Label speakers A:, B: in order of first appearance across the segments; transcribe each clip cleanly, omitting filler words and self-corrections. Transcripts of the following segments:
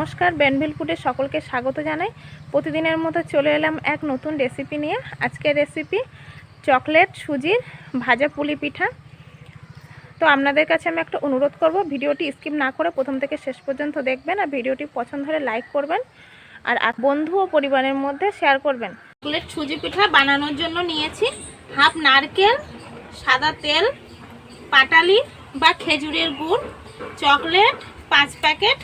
A: নমস্কার, বেনভিল ফুডে সকলকে স্বাগত জানাই। প্রতিদিনের মতো চলে এলাম এক নতুন রেসিপি নিয়ে। আজকের রেসিপি চকলেট সুজির ভাজা পুলি পিঠা। তো আপনাদের কাছে আমি একটা অনুরোধ করব, ভিডিওটি স্কিপ না করে প্রথম থেকে শেষ পর্যন্ত দেখবেন, আর ভিডিওটি পছন্দ হলে লাইক করবেন, আর বন্ধু ও পরিবারের মধ্যে শেয়ার করবেন। চকলেট সুজি পিঠা বানানোর জন্য নিয়েছি হাফ নারকেল, সাদা তেল, পাটালি বা খেজুরের গুড়, চকলেট 5 প্যাকেট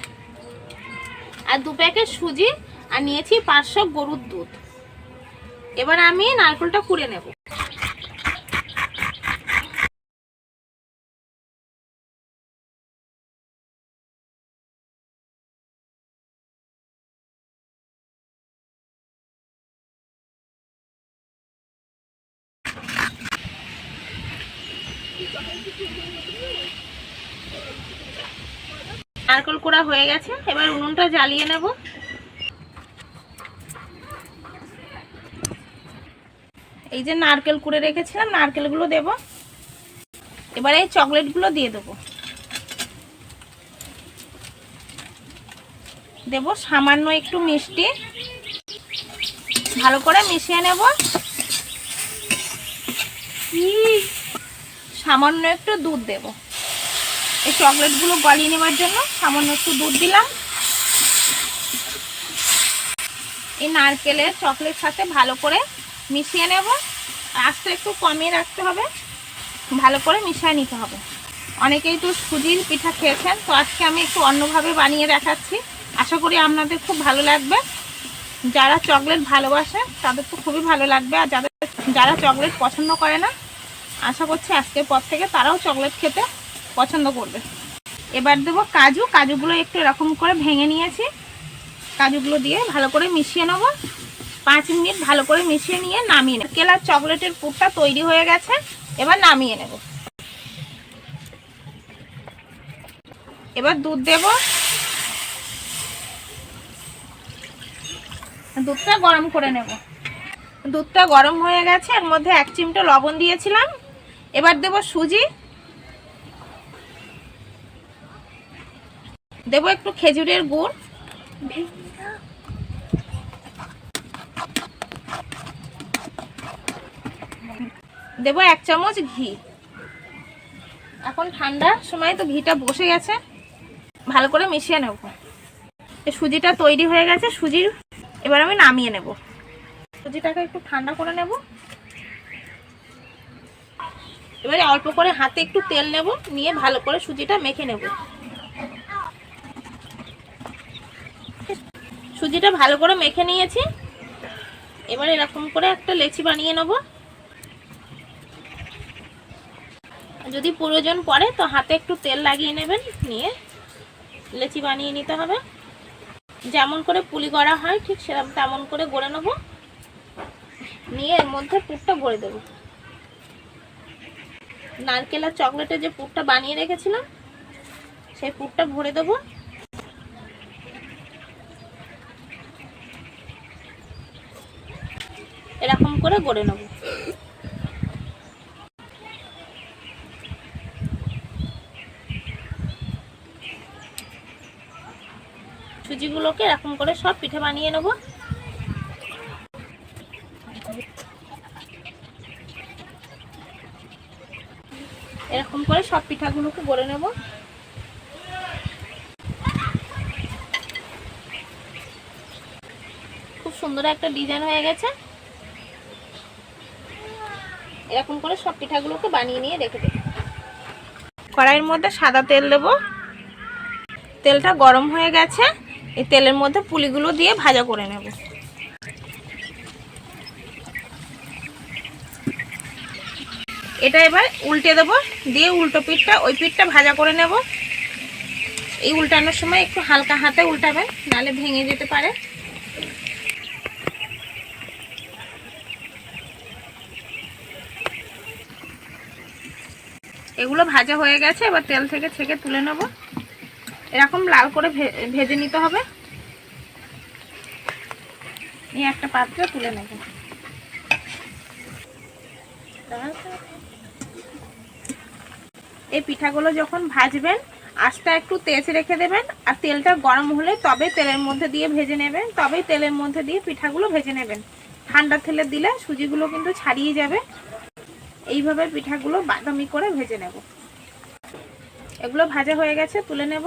A: আর 2 প্যাকেট সুজি, আর নিয়েছি 500 গরুর দুধ। এবার আমি নারকেলটা কুড়ে নেব। নারকেল কুড়া হয়ে গেছে, এবার উনুনটা জ্বালিয়ে নেব। এই যে নারকেল কুড়ে রেখেছিলাম, নারকেলগুলো দেব। এবার এই চকলেটগুলো দিয়ে দেব। দেব সামান্য একটু মিষ্টি, ভালো করে মিশিয়ে নেব। সামান্য একটু দুধ দেব, এই চকলেটগুলো গলিয়ে নেবার জন্য সামান্য একটু দুধ দিলাম। এই নারকেলের চকলেট সাথে ভালো করে মিশিয়ে নেব। আঁচটা একটু কমিয়ে রাখতে হবে, ভালো করে মিশিয়ে নিতে হবে। অনেকেই তো সুজির পিঠা খেয়েছেন, তো আজকে আমি একটু অন্যভাবে বানিয়ে দেখাচ্ছি। আশা করি আপনাদের খুব ভালো লাগবে। যারা চকলেট ভালোবাসে তাদের তো খুবই ভালো লাগবে, আর যারা চকলেট পছন্দ করে না, আশা করছি আজকের পর থেকে তারাও চকলেট খেতে পছন্দ করবে। এবার দেবো কাজু। কাজুগুলো একটু এরকম করে ভেঙে নিয়েছি, কাজুগুলো দিয়ে ভালো করে মিশিয়ে নেব। 5 মিনিট ভালো করে মিশিয়ে নিয়ে নামিয়ে নেব। কেলার চকলেটের পুরটা তৈরি হয়ে গেছে, এবার নামিয়ে নেব। এবার দুধ দেব। দুধটা গরম করে নেব। দুধটা গরম হয়ে গেছে, এর মধ্যে 1 চিমটা লবণ দিয়েছিলাম। এবার দেব সুজি, দেব একটু খেজুরের গুড়, দেব 1 চামচ ঘি। এখন ঠান্ডার সময় তো ঘিটা বসে গেছে, ভালো করে মিশিয়ে নেব। সুজিটা তৈরি হয়ে গেছে। এবার আমি নামিয়ে নেব। সুজিটাকে একটু ঠান্ডা করে নেব। এবারে অল্প করে হাতে একটু তেল নেব, নিয়ে ভালো করে সুজিটা মেখে নেব। সুজিটা ভালো করে মেখে নিয়েছি। এবার এরকম করে একটা লেচি বানিয়ে নেব। যদি প্রয়োজন পড়ে তো হাতে একটু তেল লাগিয়ে নেবেন, নিয়ে লেচি বানিয়ে নিতে হবে। যেমন করে পুলি করা হয় ঠিক সেরকম তেমন করে গড়ে নেব, নিয়ে এর মধ্যে পুরটা ভরে দেব। নারকেল আর চকলেটের যে পুরটা বানিয়ে রেখেছিলাম সেই পুরটা ভরে দেব। এরকম করে গড়ে নেব। সুজিগুলোকে এরকম করে সব পিঠে বানিয়ে নেব। এরকম করে সব পিঠাগুলোকে গড়ে নেব। খুব সুন্দর একটা ডিজাইন হয়ে গেছে। এরকম করে সব পিঠাগুলোকে বানিয়ে নিয়ে রেখে দেব। কড়াইয়ের মধ্যে সাদা তেল দেব। তেলটা গরম হয়ে গেছে, এই তেলের মধ্যে পুলিগুলো দিয়ে ভাজা করে নেব। এটা এবার উল্টে দেব, দিয়ে উল্টো পিঠটা ওই পিঠটা ভাজা করে নেব। এই উল্টানোর সময় একটু হালকা হাতে উল্টাবেন, নাহলে ভেঙে যেতে পারে। এগুলো ভাজা হয়ে গেছে, এবার তেল থেকে ছেঁকে তুলে নেব। এরকম লাল করে ভেজে নিতে হবে। নিয়ে একটা পাত্রে তুলে নেব। এই পিঠাগুলো যখন ভাজবেন আঁচটা একটু তেজ রেখে দেবেন, আর তেলটা গরম হলে তবে তেলের মধ্যে দিয়ে ভেজে নেবেন, তবেই তেলের মধ্যে দিয়ে পিঠাগুলো ভেজে নেবেন। ঠান্ডা তেলে দিলে সুজিগুলো কিন্তু ছাড়িয়ে যাবে। এইভাবে পিঠাগুলো বাদামি করে ভেজে নেব। এগুলো ভাজা হয়ে গেছে, তুলে নেব।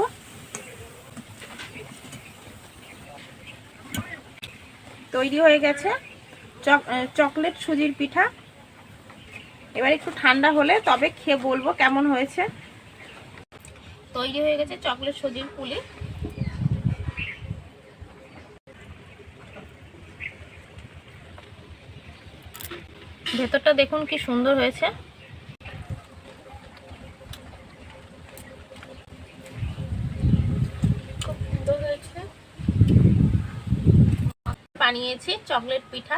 A: তৈরি হয়ে গেছে চকলেট সুজির পিঠা। এবার একটু ঠান্ডা হলে তবে খেয়ে বলবো কেমন হয়েছে। তৈরি হয়ে গেছে চকলেট সুজির পুলি। ভেতরটা দেখুন কি সুন্দর হয়েছে। খুব সুন্দর হয়েছে। বানিয়েছি চকলেট পিঠা,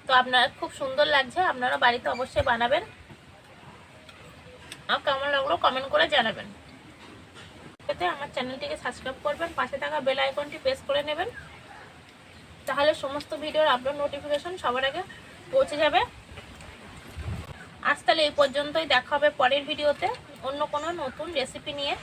A: তো আপনারা খুব সুন্দর লাগছে, আপনারা বাড়িতে অবশ্যই বানাবেন। আর কেমন লাগলো কমেন্ট করে জানাবেন। আমার চ্যানেলটিকে সাবস্ক্রাইব করবেন, পাশে থাকা বেল আইকনটি প্রেস করে নেবেন, তাহলে সমস্ত ভিডিওর আপলোড নোটিফিকেশন সবার আগে পৌঁছে যাবে। আজ তাহলে এই পর্যন্তই, দেখা হবে পরের ভিডিওতে অন্য কোনো নতুন রেসিপি নিয়ে।